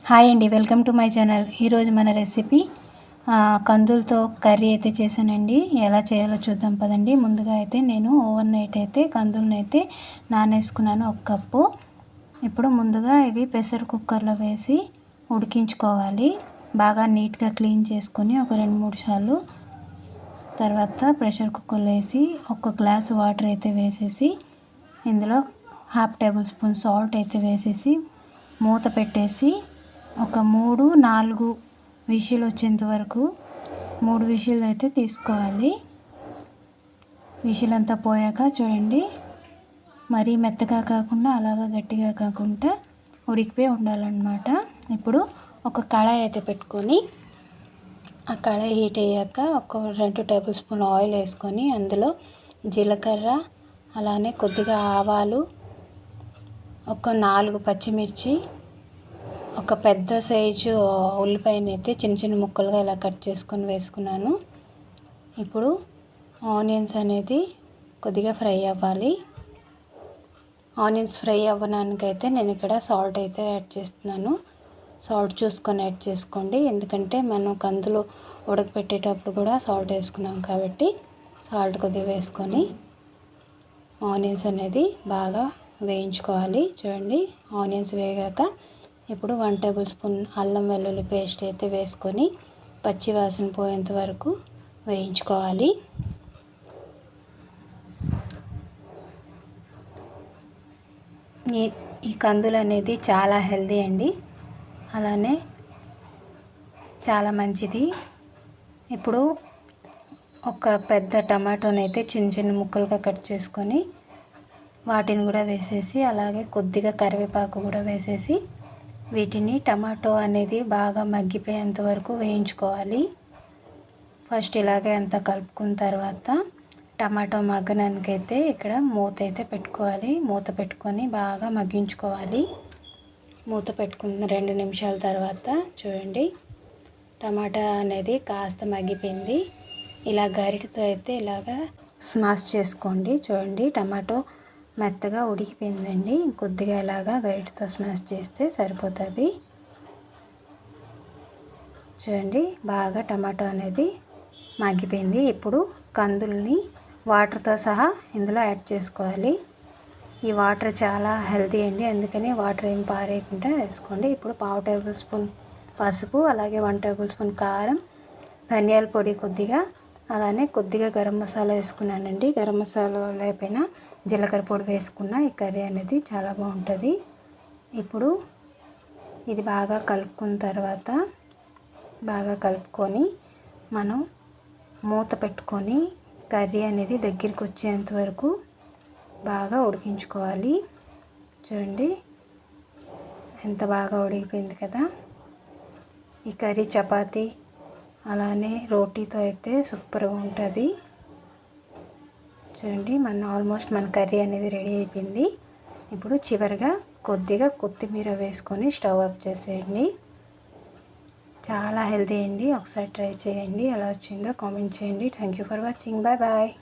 Hi అండి, welcome to my channel. ఈరోజు మన రెసిపీ కందులతో కర్రీ అయితే చేశానండి. ఎలా చేయాలో చూద్దాం పదండి. ముందుగా అయితే నేను ఓవర్ నైట్ అయితే కందులను అయితే నానేసుకున్నాను 1 కప్పు. ఇప్పుడు ముందుగా ఇవి ప్రెషర్ కుక్కర్లో వేసి ఉడికించుకోవాలి. బాగా నీట్గా క్లీన్ చేసుకొని ఒక 2-3 సార్లు తర్వాత ప్రెషర్ కుక్కర్లో వేసి 1 గ్లాసు వాటర్ అయితే వేసేసి ఇందులో 1/2 టేబుల్ స్పూన్ సాల్ట్ అయితే వేసేసి మూత పెట్టేసి ఒక 3-4 విజిల్ వచ్చేంత వరకు 3 విజిల్ అయితే తీసుకోవాలి. విజిల్ అంతా పోయాక చూడండి, మరీ మెత్తగా కాకుండా అలాగా గట్టిగా కాకుండా ఉడికిపోయి ఉండాలన్నమాట. ఇప్పుడు ఒక కళాయి అయితే పెట్టుకొని ఆ కళాయి హీట్ అయ్యాక ఒక 2 టేబుల్ స్పూన్ ఆయిల్ వేసుకొని అందులో జీలకర్ర, అలానే కొద్దిగా ఆవాలు, ఒక 4 పచ్చిమిర్చి, ఒక పెద్ద సైజు ఉల్లిపాయని అయితే చిన్న చిన్న ముక్కలుగా ఇలా కట్ చేసుకొని వేసుకున్నాను. ఇప్పుడు ఆనియన్స్ అనేది కొద్దిగా ఫ్రై అవ్వాలి. ఆనియన్స్ ఫ్రై అవ్వడానికైతే నేను ఇక్కడ సాల్ట్ అయితే యాడ్ చేస్తున్నాను. సాల్ట్ చూసుకొని యాడ్ చేసుకోండి, ఎందుకంటే మనం కందులు ఉడకపెట్టేటప్పుడు కూడా సాల్ట్ వేసుకున్నాం కాబట్టి సాల్ట్ కొద్దిగా వేసుకొని ఆనియన్స్ అనేది బాగా వేయించుకోవాలి. చూడండి, ఆనియన్స్ వేగాక ఇప్పుడు 1 టేబుల్ స్పూన్ అల్లం వెల్లుల్లి పేస్ట్ అయితే వేసుకొని పచ్చి వాసన పోయేంత వరకు వేయించుకోవాలి. ఈ కందులు అనేది చాలా హెల్తీ అండి, అలానే చాలా మంచిది. ఇప్పుడు ఒక పెద్ద టమాటోని అయితే చిన్న చిన్న ముక్కలుగా కట్ చేసుకొని వాటిని కూడా వేసేసి అలాగే కొద్దిగా కరివేపాకు కూడా వేసేసి వీటిని టమాటో అనేది బాగా మగ్గిపోయేంత వరకు వేయించుకోవాలి. ఫస్ట్ ఇలాగే అంతా కలుపుకున్న తర్వాత టమాటో మగ్గడానికైతే ఇక్కడ మూత అయితే పెట్టుకోవాలి. మూత పెట్టుకొని బాగా మగ్గించుకోవాలి. మూత పెట్టుకున్న 2 నిమిషాల తర్వాత చూడండి, టమాటా అనేది కాస్త మగ్గిపోయింది. ఇలా గరిటెతో అయితే ఇలాగా స్మాష్ చేసుకోండి. చూడండి, టమాటో మెత్తగా ఉడికిపోయిందండి. కొద్దిగా ఇలాగా గరిటెతో స్మాష్ చేస్తే సరిపోతుంది. చూడండి, బాగా టమాటో అనేది మగ్గిపోయింది. ఇప్పుడు కందుల్ని వాటర్తో సహా ఇందులో యాడ్ చేసుకోవాలి. ఈ వాటర్ చాలా హెల్తీ అండి, అందుకని వాటర్ ఏం పారేయకుండా వేసుకోండి. ఇప్పుడు 1/2 టేబుల్ స్పూన్ పసుపు, అలాగే 1 టేబుల్ స్పూన్ కారం, ధనియాల పొడి కొద్దిగా, అలానే కొద్దిగా గరం మసాలా వేసుకున్నానండి. గరం మసాలా లేకపోయినా జీలకర్ర పొడి వేసుకున్న ఈ కర్రీ అనేది చాలా బాగుంటుంది. ఇప్పుడు ఇది బాగా కలుపుకున్న తర్వాత బాగా కలుపుకొని మనం మూత పెట్టుకొని కర్రీ అనేది దగ్గరికి వచ్చేంత వరకు బాగా ఉడికించుకోవాలి. చూడండి, ఎంత బాగా ఉడికిపోయింది కదా. ఈ కర్రీ చపాతీ అలానే రోటీతో అయితే సూపర్గా ఉంటుంది. చూడండి, ఆల్మోస్ట్ మన కర్రీ అనేది రెడీ అయిపోయింది. ఇప్పుడు చివరిగా కొద్దిగా కొత్తిమీర వేసుకొని స్టవ్ ఆఫ్ చేసేయండి. చాలా హెల్తీ అండి, ఒకసారి ట్రై చేయండి. ఎలా వచ్చిందో కామెంట్ చేయండి. Thank you for watching. Bye bye.